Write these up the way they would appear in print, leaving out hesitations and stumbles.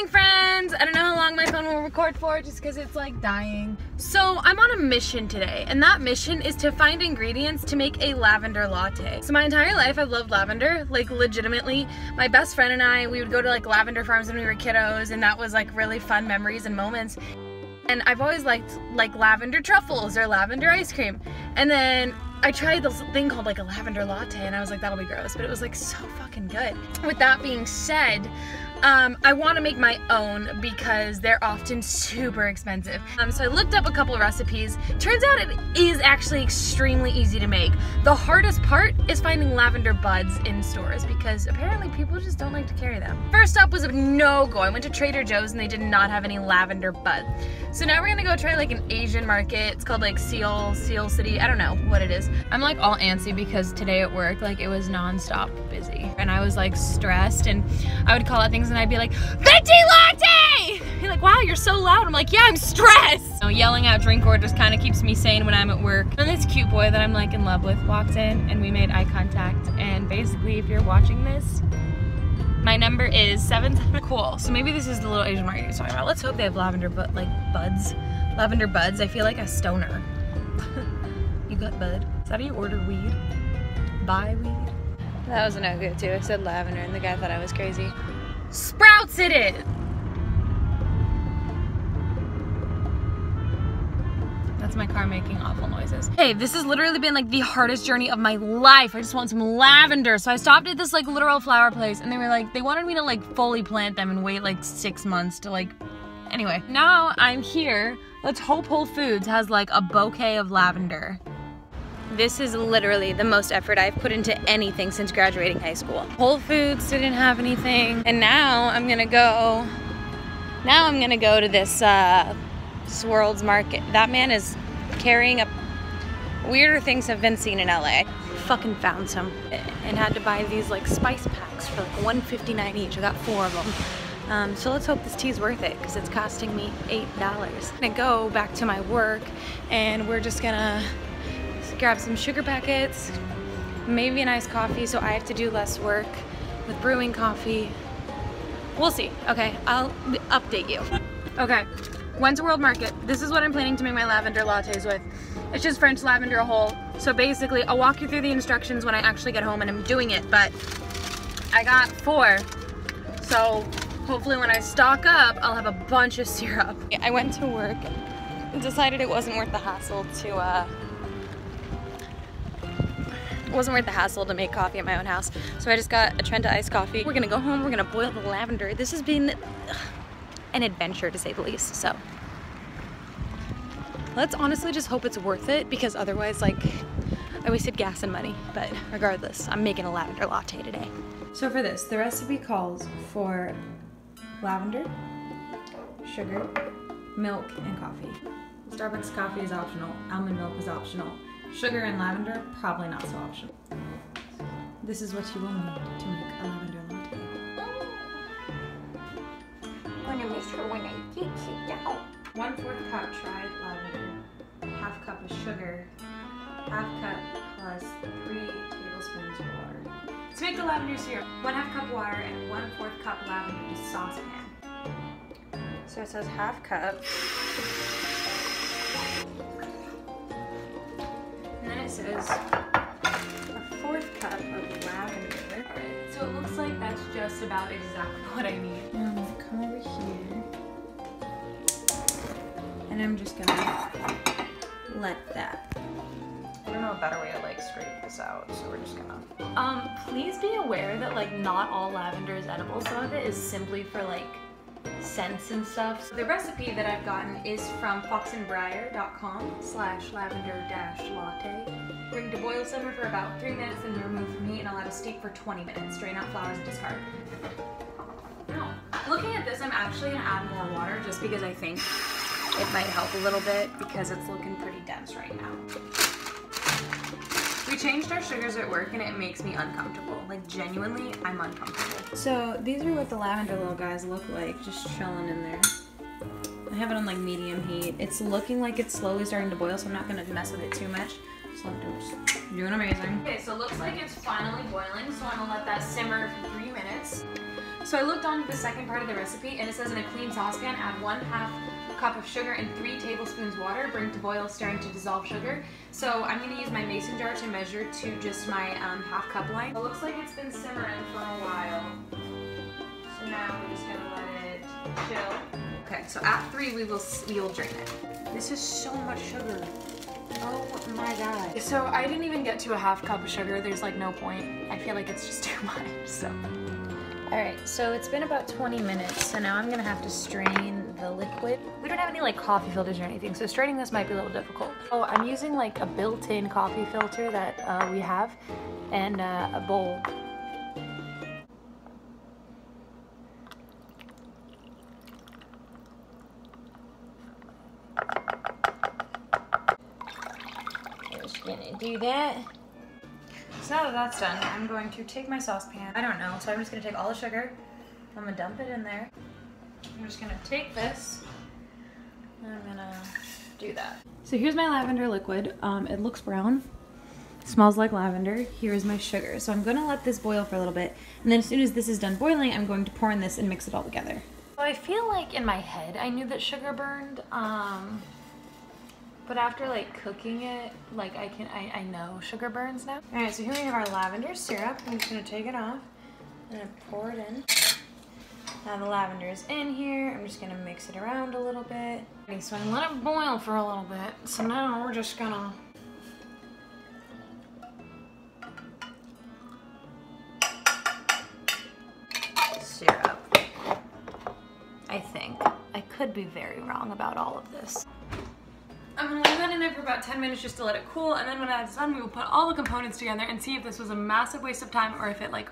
morning, friends! I don't know how long my phone will record for just because it's like dying. So I'm on a mission today, and that mission is to find ingredients to make a lavender latte. So my entire life I've loved lavender, like legitimately. My best friend and I, we would go to like lavender farms when we were kiddos, and that was like really fun memories and moments. And I've always liked like lavender truffles or lavender ice cream. And then I tried this thing called like a lavender latte, and I was like, that'll be gross, but it was like so fucking good. With that being said, I want to make my own because they're often super expensive. So I looked up a couple of recipes. Turns out it is actually extremely easy to make. The hardest part is finding lavender buds in stores because apparently people just don't like to carry them. First up was a no-go. I went to Trader Joe's and they did not have any lavender buds. So now we're gonna go try like an Asian market. It's called like Seal City. I don't know what it is. I'm like all antsy because today at work, like it was non-stop busy. And I was like stressed, and I would call out things and I'd be like, venti latte! You're like, wow, you're so loud. I'm like, yeah, I'm stressed. So yelling out drink orders kind of keeps me sane when I'm at work. And this cute boy that I'm like in love with walked in and we made eye contact. And basically, if you're watching this, my number is 77. Cool. So maybe this is the little Asian market you're talking about. Let's hope they have lavender buds. Lavender buds. I feel like a stoner. You got bud. Is that how you order weed? Buy weed? That was a no-go too. I said lavender and the guy thought I was crazy. Sprouts it is! That's my car making awful noises. Hey, this has literally been like the hardest journey of my life. I just want some lavender. So I stopped at this like literal flower place and they were like, they wanted me to like fully plant them and wait like 6 months to like, anyway. Now I'm here. Let's hope Whole Foods has like a bouquet of lavender. This is literally the most effort I've put into anything since graduating high school. Whole Foods didn't have anything. And now I'm gonna go to this World's Market. That man is carrying up weirder things I've been seen in LA. Fucking found some and had to buy these like spice packs for like $1.59 each. I got 4 of them. So let's hope this tea's worth it because it's costing me $8. I'm gonna go back to my work and we're just gonna grab some sugar packets, maybe an iced coffee so I have to do less work with brewing coffee. We'll see. Okay, I'll update you. Okay, went to World Market. This is what I'm planning to make my lavender lattes with. It's just French lavender whole. So basically, I'll walk you through the instructions when I actually get home and I'm doing it, but I got 4. So hopefully when I stock up, I'll have a bunch of syrup. I went to work and decided it wasn't worth the hassle to make coffee at my own house. So I just got a Trenta iced coffee. We're gonna go home, we're gonna boil the lavender. This has been an adventure to say the least, so. Let's honestly just hope it's worth it because otherwise like I wasted gas and money. But regardless, I'm making a lavender latte today. So for this, the recipe calls for lavender, sugar, milk, and coffee. Starbucks coffee is optional, almond milk is optional. Sugar and lavender, probably not so optional. This is what you will need to make a lavender latte. I'm gonna miss her when I get sit down. 1/4 cup dried lavender, 1/2 cup of sugar, 1/2 cup plus 3 tablespoons of water. To make the lavender syrup, 1/2 cup water and 1/4 cup lavender to saucepan. So it says 1/2 cup. And then it says a 1/4 cup of lavender. Alright, so it looks like that's just about exactly what I need. Now I'm gonna come over here. And I'm just gonna let that. I don't know a better way to like scrape this out, so we're just gonna. Please be aware that like not all lavender is edible. Some of it is simply for like scents and stuff. So the recipe that I've gotten is from foxandbriar.com/lavender-latte. Bring to boil simmer for about 3 minutes, then remove from heat and allow to steep for 20 minutes. Strain out flowers and discard. Now, looking at this, I'm actually gonna add more water just because I think it might help a little bit because it's looking pretty dense right now. We changed our sugars at work and it makes me uncomfortable. Like genuinely, I'm uncomfortable. So these are what the lavender little guys look like, just chilling in there. I have it on like medium heat. It's looking like it's slowly starting to boil, so I'm not gonna mess with it too much. Just doing amazing. Okay, so it looks like it's finally boiling, so I'm gonna let that simmer for 3 minutes. So I looked on the second part of the recipe and it says in a clean saucepan, add 1/2 cup of sugar and 3 tablespoons water, bring to boil, stirring to dissolve sugar. So I'm going to use my mason jar to measure to just my 1/2 cup line. It looks like it's been simmering for a while. So now we're just going to let it chill. Okay, so at 3 we'll drain it. This is so much sugar. Oh my god. So I didn't even get to a 1/2 cup of sugar. There's like no point. I feel like it's just too much, so. Alright, so it's been about 20 minutes, so now I'm gonna have to strain the liquid. We don't have any like coffee filters or anything, so straining this might be a little difficult. Oh, I'm using like a built-in coffee filter that we have, and a bowl. Just gonna do that. So now that that's done, I'm going to take my saucepan. I don't know, so I'm just gonna take all the sugar. I'm gonna dump it in there. I'm just gonna take this, and I'm gonna do that. So here's my lavender liquid. It looks brown. Smells like lavender. Here's my sugar. So I'm gonna let this boil for a little bit, and then as soon as this is done boiling, I'm going to pour in this and mix it all together. So I feel like in my head, I knew that sugar burned, but after like cooking it, like I know sugar burns now. All right, so here we have our lavender syrup. I'm just gonna take it off and pour it in. Now the lavender is in here. I'm just gonna mix it around a little bit. Okay, so I let it boil for a little bit. So now we're just gonna syrup. I think. I could be very wrong about all of this. I'm gonna leave that in there for about 10 minutes just to let it cool, and then when that's done, we will put all the components together and see if this was a massive waste of time or if it like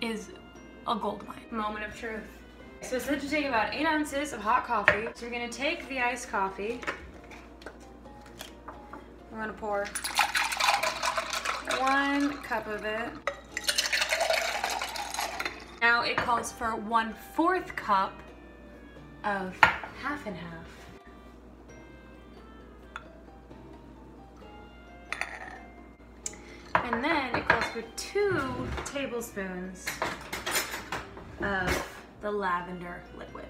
is a gold mine. Moment of truth. So it's said to take about 8 ounces of hot coffee. So we're gonna take the iced coffee. We're gonna pour 1 cup of it. Now it calls for 1/4 cup of half and half. And then it calls for 2 tablespoons of the lavender liquid.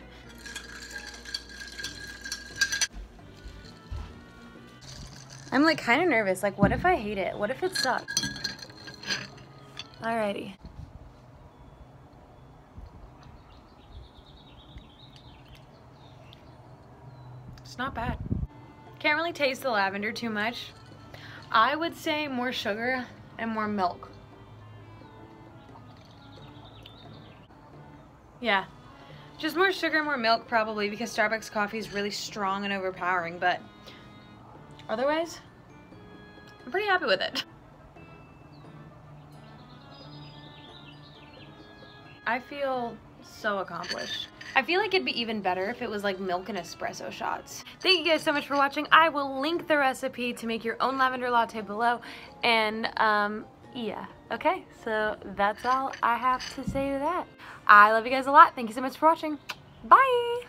I'm like kind of nervous. Like, what if I hate it? What if it sucks? Alrighty. It's not bad. Can't really taste the lavender too much. I would say more sugar and more milk. Yeah, just more sugar, more milk probably, because Starbucks coffee is really strong and overpowering, but otherwise, I'm pretty happy with it. I feel so accomplished. I feel like it'd be even better if it was like milk and espresso shots. Thank you guys so much for watching. I will link the recipe to make your own lavender latte below, and yeah, okay, so that's all I have to say to that. I love you guys a lot. Thank you so much for watching. Bye!